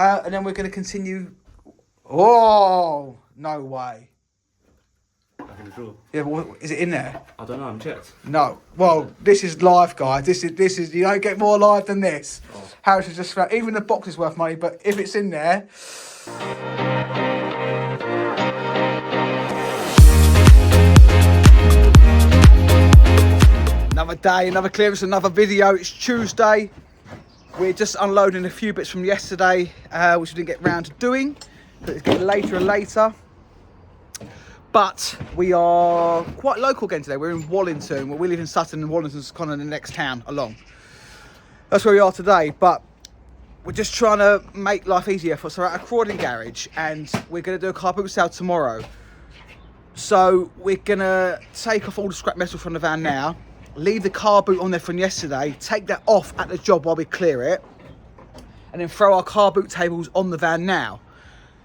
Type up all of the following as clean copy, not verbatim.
And then we're going to continue. Oh, no way. Back in the drawer. Yeah, but is it in there? I don't know, I'm checked. No. Well, this is live, guys. This is you don't get more live than this. Oh. Harris has just found, even the box is worth money, but if it's in there. Another day, another clearance, another video. It's Tuesday. We're just unloading a few bits from yesterday, which we didn't get round to doing. It's getting later and later. But we are quite local again today. We're in Wallington. Well, we live in Sutton, and Wallington's kind of the next town along. That's where we are today. But we're just trying to make life easier for us. So we're at a Croydon garage, and we're going to do a car boot sale tomorrow. So we're going to take off all the scrap metal from the van now, leave the car boot on there from yesterday, take that off at the job while we clear it, and then throw our car boot tables on the van now.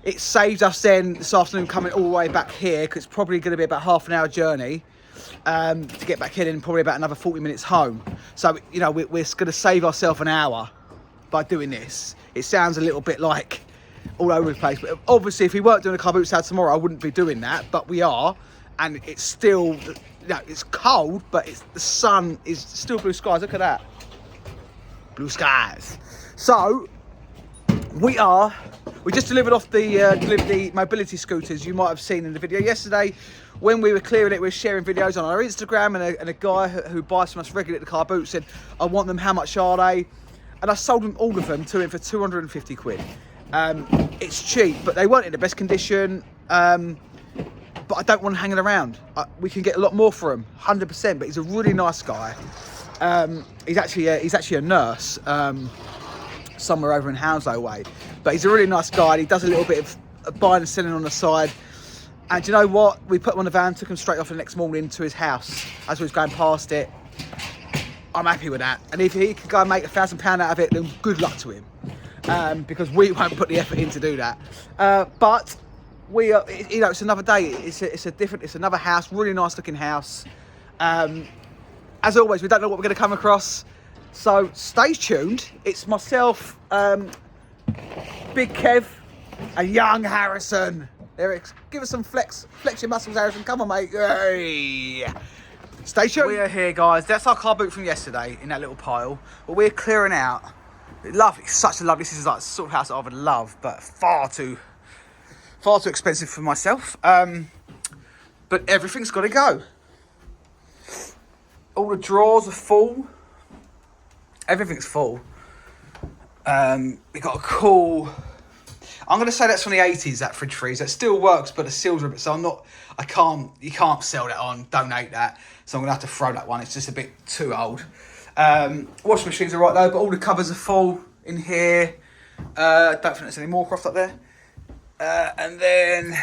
It saves us then this afternoon coming all the way back here, because it's probably going to be about half an hour journey to get back here, and probably about another 40 minutes home. So, you know, we're going to save ourselves an hour by doing this. It sounds a little bit like all over the place, but obviously if we weren't doing a car boot sale tomorrow, I wouldn't be doing that, but we are, and it's still, you know, it's cold, but the sun is still blue skies. Look at that. Blue skies. So, we just delivered off the mobility scooters you might have seen in the video yesterday. When we were clearing it, we were sharing videos on our Instagram, and a guy who buys from us regularly at the car boot said, I want them, how much are they? And I sold them, all of them, to him for 250 quid. It's cheap, but they weren't in the best condition, but I don't want them hanging around. We can get a lot more for him, 100%, but he's a really nice guy. He's actually a nurse, somewhere over in Hounslow way, but he's a really nice guy, and he does a little bit of buying and selling on the side. And you know what, we put him on the van, took him straight off the next morning to his house as we was going past it. I'm happy with that, and if he could go and make £1,000 out of it, then good luck to him, because we won't put the effort in to do that. But we are, you know, it's another day, it's another house, really nice looking house. As always, we don't know what we're going to come across, so stay tuned. It's myself, Big Kev, and young Harrison. Eric, give us some flex your muscles, Harrison. Come on, mate. Hey. Stay tuned. We are here, guys. That's our car boot from yesterday in that little pile. But we're clearing out. Lovely, such a lovely. This is like the sort of house that I would love, but far too expensive for myself. But everything's got to go. All the drawers are full. Everything's full. We got a cool, I'm going to say that's from the 80s, that fridge freezer. It still works, but the seals are a bit, so you can't sell that on, donate that. So I'm going to have to throw that one. It's just a bit too old. Washing machines are right though, but all the cupboards are full in here. Don't think there's any more croft up there. And then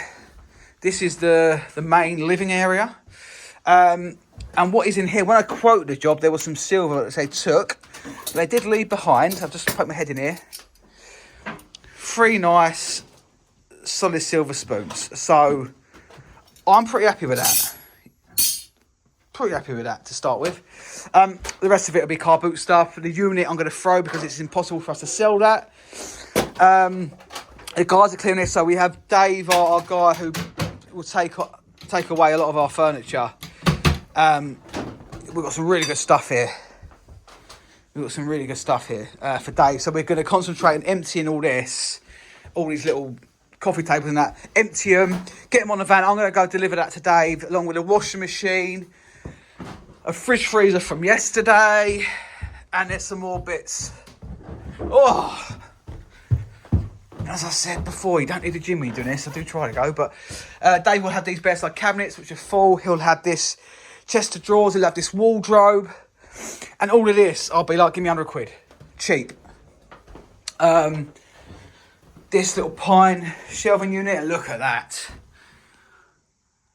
this is the main living area. And what is in here, when I quoted the job, there was some silver that they took. They did leave behind. I've just poked my head in here. 3 nice solid silver spoons. So I'm pretty happy with that. Pretty happy with that to start with. The rest of it will be car boot stuff. The unit I'm going to throw because it's impossible for us to sell that. The guys are clearing this. So we have Dave, our guy, who will take away a lot of our furniture. We've got some really good stuff here. For Dave. So we're going to concentrate on emptying all these little coffee tables and that. Empty them, get them on the van. I'm going to go deliver that to Dave, along with a washing machine, a fridge freezer from yesterday, and there's some more bits. Oh, as I said before, you don't need a gym when you're doing this. I do try to go, but Dave will have these bearside cabinets, which are full. He'll have this chest of drawers. He'll have this wardrobe. And all of this, I'll be like, give me 100 quid. Cheap. This little pine shelving unit, and look at that.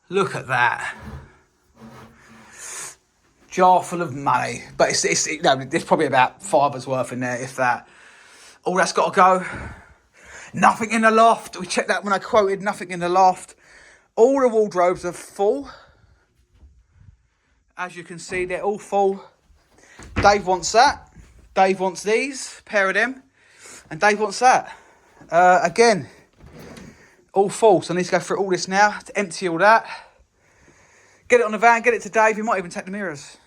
Look at that. Jar full of money. But there's probably about £5 worth in there, if that. All that's got to go. Nothing in the loft. We checked that when I quoted, nothing in the loft. All the wardrobes are full. As you can see, they're all full. Dave wants that. Dave wants these, pair of them. And Dave wants that. Again, all full. So I need to go through all this now to empty all that. Get it on the van, get it to Dave. He might even take the mirrors.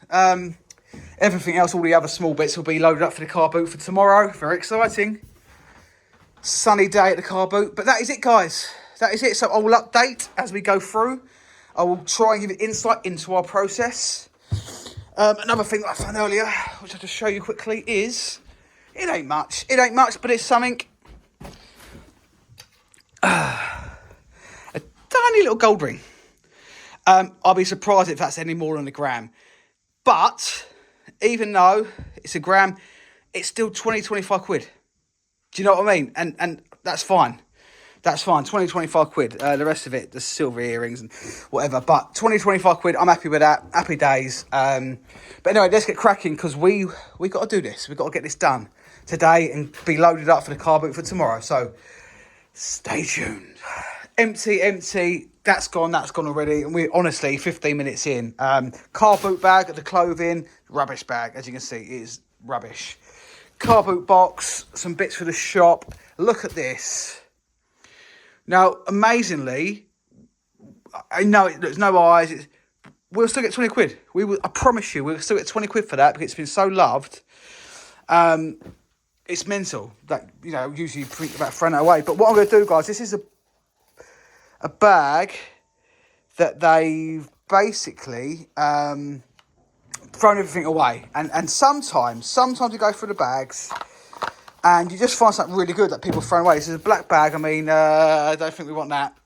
Everything else, all the other small bits will be loaded up for the car boot for tomorrow. Very exciting. Sunny day at the car boot. But that is it, guys. That is it. So I will update as we go through. I will try and give you insight into our process. Another thing that I found earlier, which I'll just show you quickly, is it ain't much. It ain't much, but it's something. A tiny little gold ring. I'll be surprised if that's any more than a gram. But even though it's a gram, it's still 25 quid. Do you know what I mean? And that's fine. That's fine. 25 quid. The rest of it, the silver earrings and whatever. But 25 quid, I'm happy with that. Happy days. But anyway, let's get cracking because we got to do this. We've got to get this done today and be loaded up for the car boot for tomorrow. So stay tuned. Empty. That's gone already. And we're honestly 15 minutes in. Car boot bag, the clothing, rubbish bag. As you can see, it is rubbish. Car boot box, some bits for the shop. Look at this. Now, amazingly, I know there's no eyes. We'll still get 20 quid. I promise you, we'll still get 20 quid for that because it's been so loved. It's mental. That, you know, usually think about throwing it away. But what I'm going to do, guys, this is a bag that they've basically thrown everything away. And sometimes you go through the bags and you just find something really good that people throw away. This is a black bag. I mean, I don't think we want that.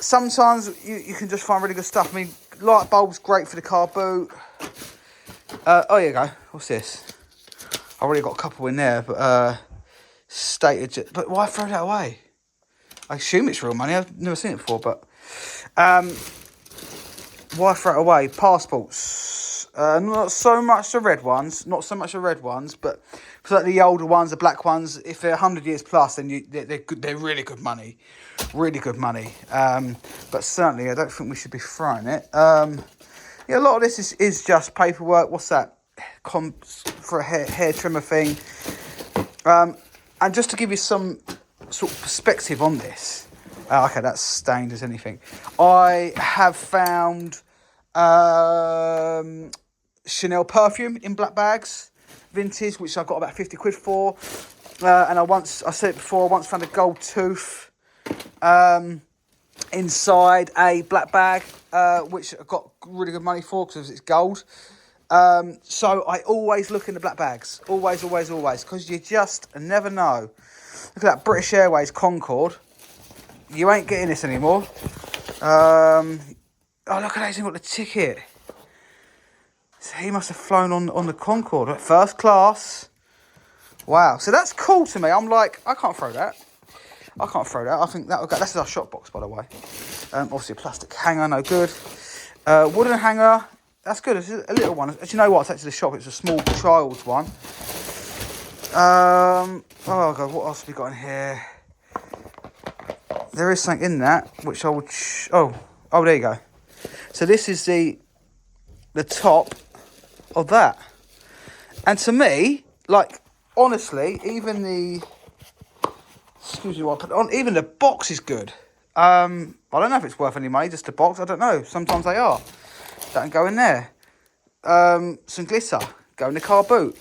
Sometimes you can just find really good stuff. I mean, light bulbs, great for the car boot. Oh, here you go. What's this? I've already got a couple in there, but but why throw that away? I assume it's real money. I've never seen it before, but why throw it away? Passports. Not so much the red ones, but for like the older ones, the black ones, if they're 100 years plus, then they're good. They're really good money, but certainly, I don't think we should be throwing it. Yeah, a lot of this is just paperwork. What's that? For a hair trimmer thing. And just to give you some sort of perspective on this. Okay, that's stained as anything. I have found Chanel perfume in black bags, vintage, which I got about 50 quid for. And I said it before, I once found a gold tooth inside a black bag, which I got really good money for because it's gold. So I always look in the black bags. Always, because you just never know. Look at that British Airways Concorde. You ain't getting this anymore. Oh, look at that, he's got the ticket. So he must have flown on the Concorde. First class. Wow. So that's cool to me. I'm like, I can't throw that. I think that's our shop box, by the way. Obviously a plastic hanger, no good. Wooden hanger, that's good. It's a little one. Do you know what? I take to the shop. It's a small child's one. Oh God, what else have we got in here? There is something in that which I would. Oh, there you go. So this is the top of that, and to me, like honestly, even the even the box is good. I don't know if it's worth any money. Just the box, I don't know. Sometimes they are. That can go in there. Some glitter, go in the car boot.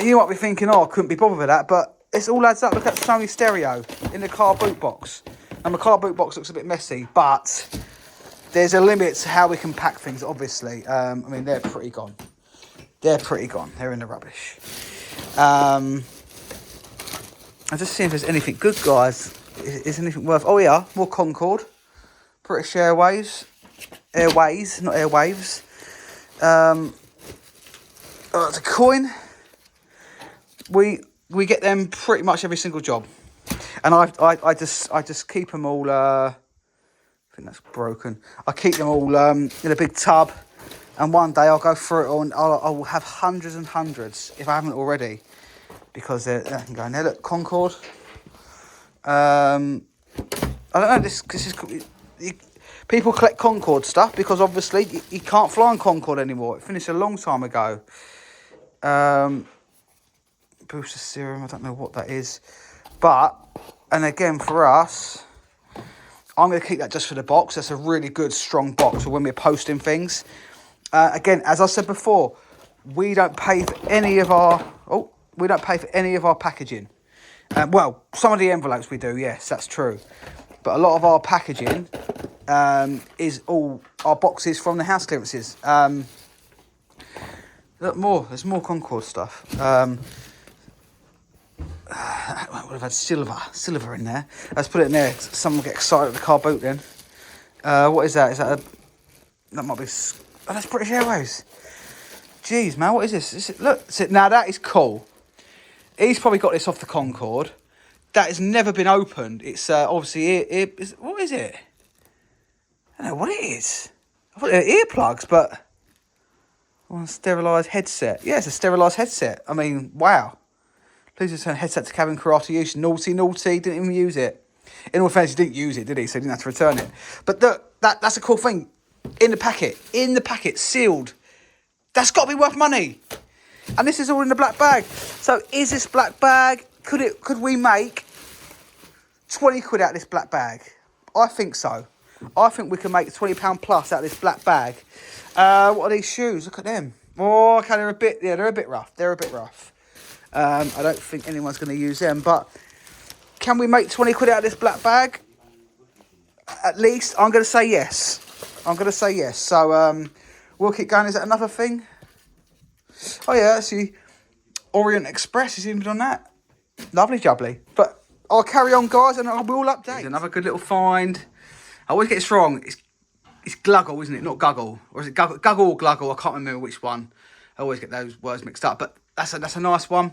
You might be thinking, I couldn't be bothered with that, but it all adds up. Look at the Sony stereo in the car boot box. And the car boot box looks a bit messy, but there's a limit to how we can pack things, obviously. I mean, they're pretty gone. They're in the rubbish. I'm just seeing if there's anything good, guys. Is anything worth... Oh, yeah, more Concorde. British Airways. Airways, not airwaves. It's a coin. We get them pretty much every single job, and I just keep them all. I think that's broken. I keep them all in a big tub, and one day I'll go through it all, and I will have hundreds and hundreds if I haven't already, because they can go in there. Look, Concorde. I don't know. This is people collect Concorde stuff because obviously you can't fly on Concorde anymore. It finished a long time ago. booster serum. I don't know what that is. But, and again, for us, I'm going to keep that just for the box. That's a really good, strong box for when we're posting things. Again, as I said before, we don't pay for any of our packaging. Well, some of the envelopes we do, yes, that's true. But a lot of our packaging is all our boxes from the house clearances. Look, there's more Concord stuff. Would have had silver in there. Let's put it in there. Someone will get excited at the car boot then. What is that? Is that that might be... Oh, that's British Airways. Jeez, man, what is this? Look, now that is cool. He's probably got this off the Concorde. That has never been opened. It's obviously what is it? I don't know what it is. I thought they were earplugs, but sterilised headset. Yeah, it's a sterilised headset. I mean, wow. Please return headset to cabin crew after use. Naughty. Didn't even use it. In all fairness, he didn't use it, did he? So he didn't have to return it. But that's a cool thing. In the packet, sealed. That's got to be worth money. And this is all in the black bag. So is this black bag, could we make 20 quid out of this black bag? I think so. I think we can make £20 plus out of this black bag. What are these shoes? Look at them. Oh, okay, they're a bit rough. I don't think anyone's going to use them, but can we make 20 quid out of this black bag? At least, I'm going to say yes. So, we'll keep going. Is that another thing? Oh, yeah, see, Orient Express is even on that. Lovely jubbly. But I'll carry on, guys, and I will update. Here's another good little find. I always get this wrong. It's gluggle, isn't it? Not guggle. Or is it guggle or gluggle? I can't remember which one. I always get those words mixed up. But that's a nice one.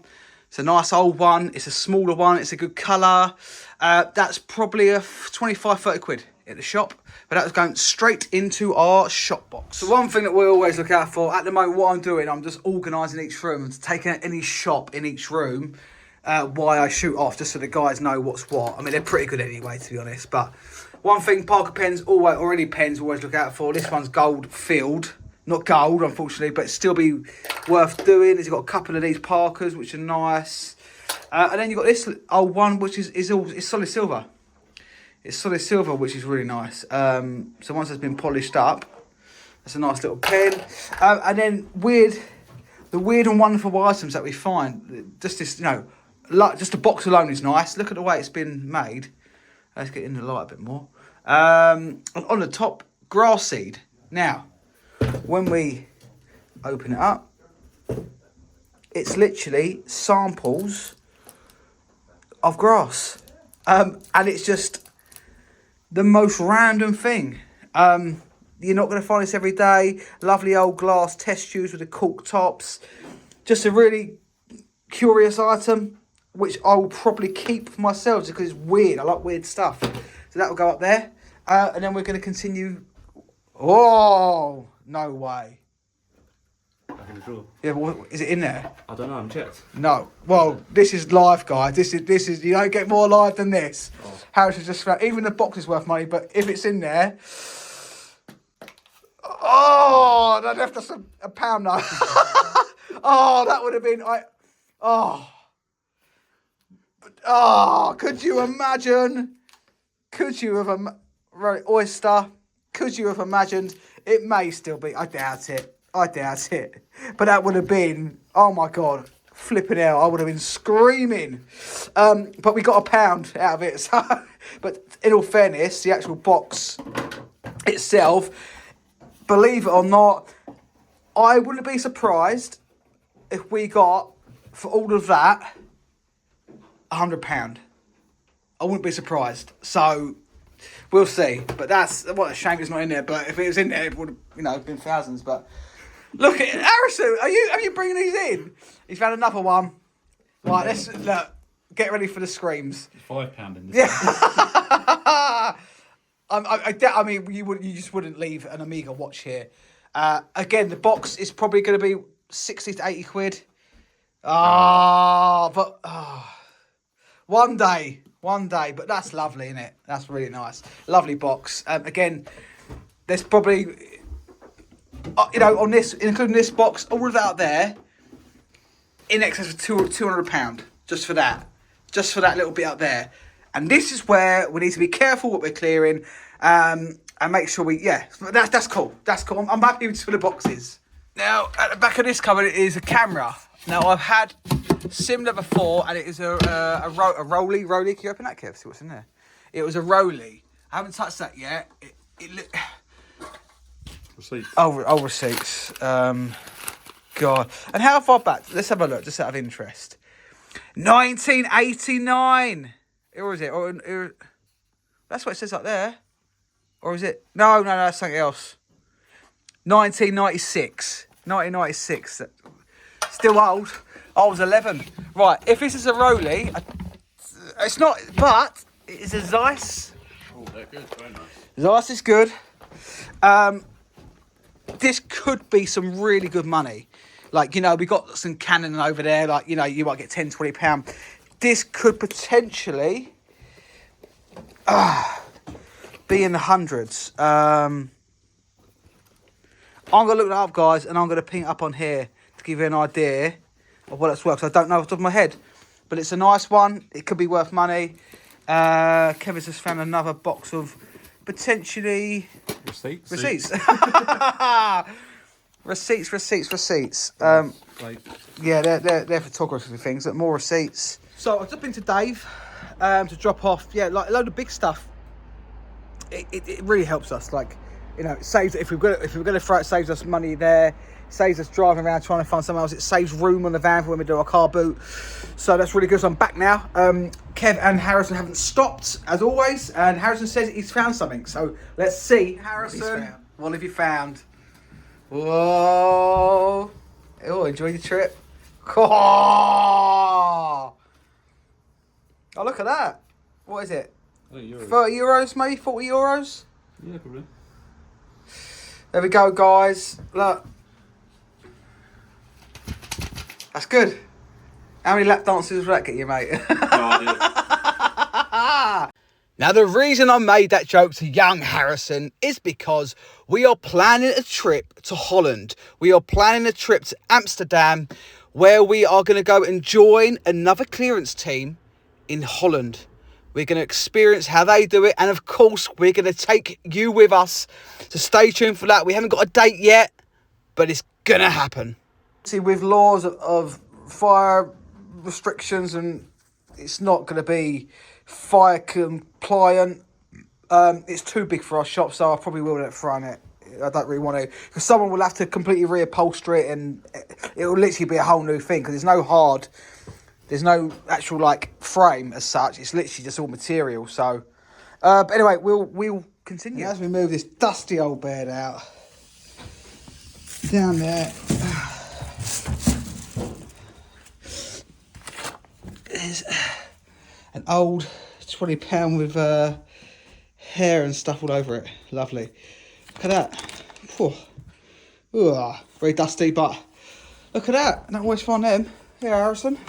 It's a nice old one. It's a smaller one. It's a good colour. That's probably a 25, 30 quid at the shop. But that was going straight into our shop box. So one thing that we always look out for, at the moment what I'm doing, I'm just organising each room and taking any shop in each room while I shoot off, just so the guys know what's what. I mean, they're pretty good anyway, to be honest. But one thing Parker pens, always look out for. This one's gold filled. Not gold, unfortunately, but still be worth doing. It's got a couple of these Parkers, which are nice. And then you've got this old one, which is solid silver. It's solid silver, which is really nice. So once it's been polished up, that's a nice little pen. And then the weird and wonderful items that we find. Just this, just the box alone is nice. Look at the way it's been made. Let's get in the light a bit more. On the top, grass seed. Now, when we open it up, it's literally samples of grass. And it's just the most random thing. You're not going to find this every day. Lovely old glass test tubes with the cork tops. Just a really curious item, which I will probably keep for myself because it's weird. I like weird stuff. So that will go up there. And then we're going to continue. Oh, no way. Back in the drawer. Yeah, but is it in there? I don't know, I haven't checked. No. Well, this is live, guys. This is you don't get more live than this. Oh. Harris has just found, even the box is worth money, but if it's in there, oh, that left us a pound note. Oh, that would have been could you imagine? Could you have oyster? Could you have imagined? It may still be. I doubt it. But that would have been, oh my God, flipping hell. I would have been screaming. But we got a pound out of it. So, but in all fairness, the actual box itself, believe it or not, I wouldn't be surprised if we got, for all of that, £100. I wouldn't be surprised. So we'll see. But that's what a shame it's not in there. But if it was in there, it would have been thousands. But look at it. Harrison, are you bringing these in? He's found another one. Right, let's get ready for the screams. £5 in this. Yeah. I mean, you just wouldn't leave an Amiga watch here. Again, the box is probably going to be 60 to 80 quid. One day, but that's lovely, isn't it? That's really nice. Lovely box. Again, there's probably, on this, including this box, all of that there, in excess of £200 just for that. Just for that little bit up there. And this is where we need to be careful what we're clearing. And make sure that's cool. That's cool. I'm happy with the boxes. Now, at the back of this cupboard is a camera. Now, I've had similar before, and it is a Rolex. Can you open that, Kev? See what's in there. It was a Rolex. I haven't touched that yet. Receipts. Oh, receipts. God. And how far back? Let's have a look, just out of interest. 1989. Or is it? Or that's what it says up there. Or is it? No, that's something else. 1996. 1996. Still old. I was 11. Right, if this is a Rolex, it's not, but it is a Zeiss. Oh, they're good. Very nice. Zeiss is good. This could be some really good money. Like, you know, we got some Canon over there. Like, you know, you might get £10, £20. This could potentially be in the hundreds. I'm going to look that up, guys, and I'm going to ping it up on here to give you an idea of what it's worth. I don't know off the top of my head, but it's a nice one. It could be worth money. Kevin's just found another box of potentially... Receipts. Receipts. Yeah, they're photography things. More receipts. So I've just been to Dave to drop off. Yeah, like a load of big stuff. It really helps us. Like, you know, it saves if we're gonna throw it, saves us money there. Saves us driving around trying to find something else. It saves room on the van for when we do our car boot. So that's really good. So I'm back now. Kev and Harrison haven't stopped as always, and Harrison says he's found something. So let's see, Harrison. What have you found? Whoa! Oh, enjoy the trip. Oh, look at that. What is it? 30 €30, maybe €40. Yeah, probably. There we go, guys. Look. That's good. How many lap dances will that get you, mate? Now, the reason I made that joke to young Harrison is because we are planning a trip to Holland. We are planning a trip to Amsterdam, where we are going to go and join another clearance team in Holland. We're going to experience how they do it. And of course, we're going to take you with us. So stay tuned for that. We haven't got a date yet, but it's going to happen. See, with laws of fire restrictions, and it's not going to be fire compliant. It's too big for our shop, so I probably will let throw it. I don't really want to, because someone will have to completely reupholster it, and it will literally be a whole new thing. Because there's no actual like frame as such. It's literally just all material. So, but anyway, we'll continue as we move this dusty old bed out down there. There's an old £20 with hair and stuff all over it. Lovely. Look at that. Whew. Ooh, very dusty, but look at that. I don't always find them. Here, Harrison.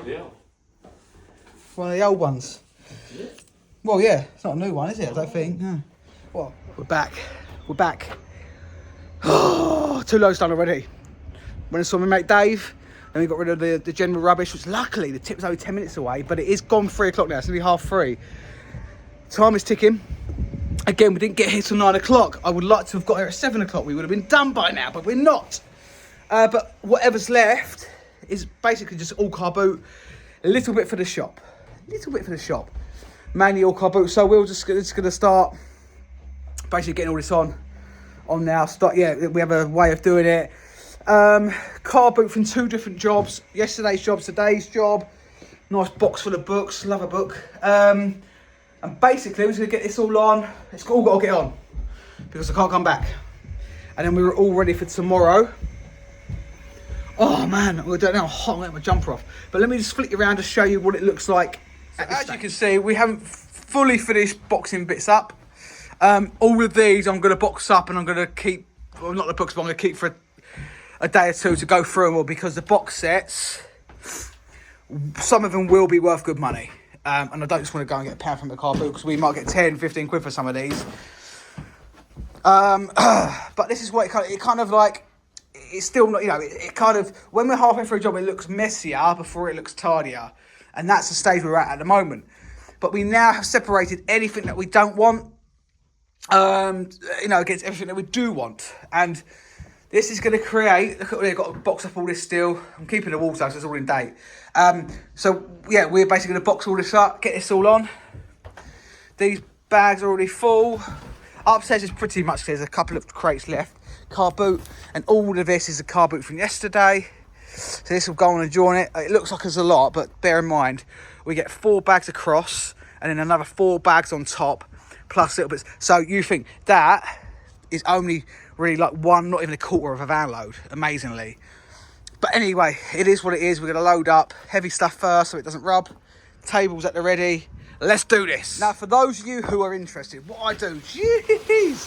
Yeah. One of the old ones. Yeah. Well, yeah. It's not a new one, is it? I don't think. No. Well, we're back. Oh, 2 loads done already. When I saw my mate Dave, then we got rid of the general rubbish, which luckily the tip was only 10 minutes away, but it is gone 3 o'clock now. It's nearly 3:30. Time is ticking. Again, we didn't get here till 9 o'clock. I would like to have got here at 7 o'clock. We would have been done by now, but we're not. But whatever's left is basically just all car boot. A little bit for the shop. Mainly all car boot. So we're just going to start basically getting all this on now. We have a way of doing it. Car boot from 2 different jobs. Yesterday's job, today's job. Nice box full of books. Love a book. And basically, we're just going to get this all on. It's all got to get on because I can't come back. And then we were all ready for tomorrow. Oh man, I don't know how hot I'm getting my jumper off. But let me just flick you around to show you what it looks like. So as you can see, we haven't fully finished boxing bits up. All of these I'm going to box up, and I'm going to keep, well, not the books, but I'm going to keep for a day or two to go through them all, because the box sets, some of them will be worth good money. And I don't just want to go and get a pound from the car boot, because we might get 10, 15 quid for some of these. But this is what it kind of like, it's still not, you know, it kind of, when we're halfway through a job, it looks messier before it looks tidier. And that's the stage we're at the moment. But we now have separated anything that we don't want, you know, against everything that we do want. And this is going to create, look at, we've got to box up all this still. I'm keeping the walls though, so it's all in date. So yeah, we're basically going to box all this up, get this all on. These bags are already full. Upstairs is pretty much, there's a couple of crates left. Car boot, and all of this is a car boot from yesterday. So this will go on a drawer in it. It looks like there's a lot, but bear in mind, we get 4 bags across, and then another 4 bags on top, plus little bits. So you think that is only really like one, not even a quarter of a van load, amazingly. But anyway, it is what it is. We're going to load up heavy stuff first so it doesn't rub. Tables at the ready. Let's do this. Now, for those of you who are interested, what I do, jeez.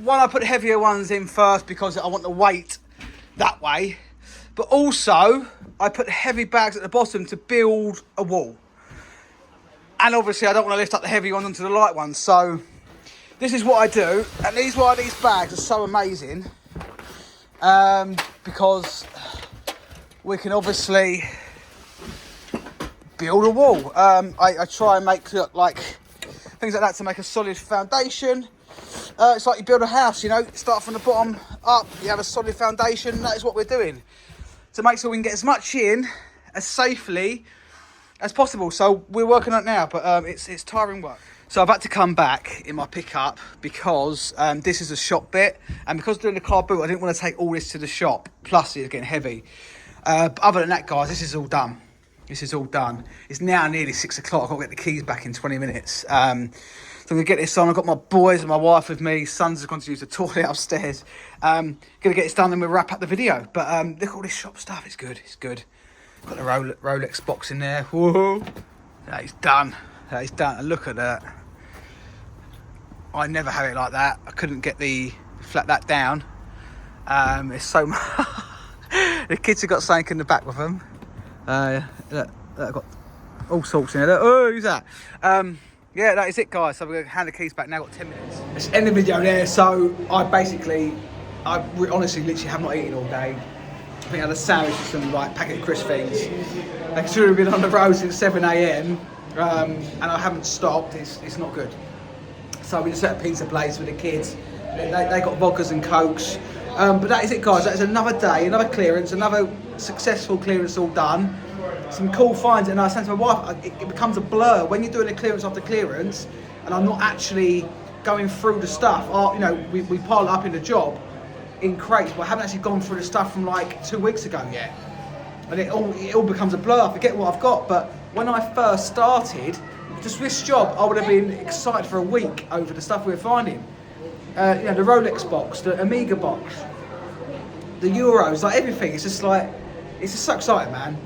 One, I put heavier ones in first because I want the weight that way. But also, I put heavy bags at the bottom to build a wall. And obviously, I don't want to lift up the heavy ones onto the light ones. So, this is what I do. And these bags are so amazing. Because we can obviously build a wall. I try and make like things like that to make a solid foundation. It's like you build a house, you know, start from the bottom up, you have a solid foundation. That is what we're doing to make sure we can get as much in as safely as possible. So we're working on it now, but it's tiring work. So I've had to come back in my pickup because this is a shop bit, and because doing the car boot, I didn't want to take all this to the shop. Plus, it's getting heavy. But other than that, guys, this is all done. This is all done. It's now nearly 6 o'clock. I've got to get the keys back in 20 minutes. So I'm going to get this on. I've got my boys and my wife with me. Son's has gone to use the toilet upstairs. Going to get this done and we'll wrap up the video. But look at all this shop stuff. It's good. It's good. Got the Rolex box in there. Whoa. That is done. That is done. And look at that. I never have it like that. I couldn't get flat that down. It's so much. The kids have got something in the back with them. Look, I've got all sorts in there. Look, oh, who's that? Yeah, that is it, guys. So we're going to hand the keys back now. Got 10 minutes. Let's end the video there. So I honestly literally have not eaten all day. I think I had a sandwich with some like packet of crisp things. I should have been on the road since 7 a.m. And I haven't stopped. It's not good. So we just set a pizza place with the kids. They got vodkas and cokes. But that is it, guys. That is another day, another clearance, another successful clearance all done. Some cool finds, and I said to my wife, it becomes a blur when you're doing a clearance after clearance, and I'm not actually going through the stuff. You know, we pile it up in the job in crates, but I haven't actually gone through the stuff from like 2 weeks ago yet. And it all becomes a blur. I forget what I've got. But when I first started, just this job, I would have been excited for a week over the stuff we were finding. You know, the Rolex box, the Omega box, the Euros, like everything. It's just so exciting, man.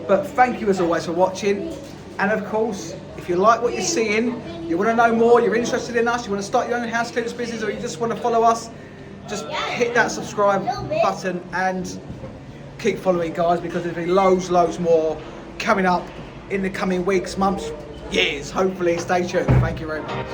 But thank you as always for watching. And of course, if you like what you're seeing, you want to know more, you're interested in us, you want to start your own house clearance business, or you just want to follow us, just hit that subscribe button and keep following, guys, because there'll be loads more coming up in the coming weeks, months, years, hopefully. Stay tuned. Thank you very much.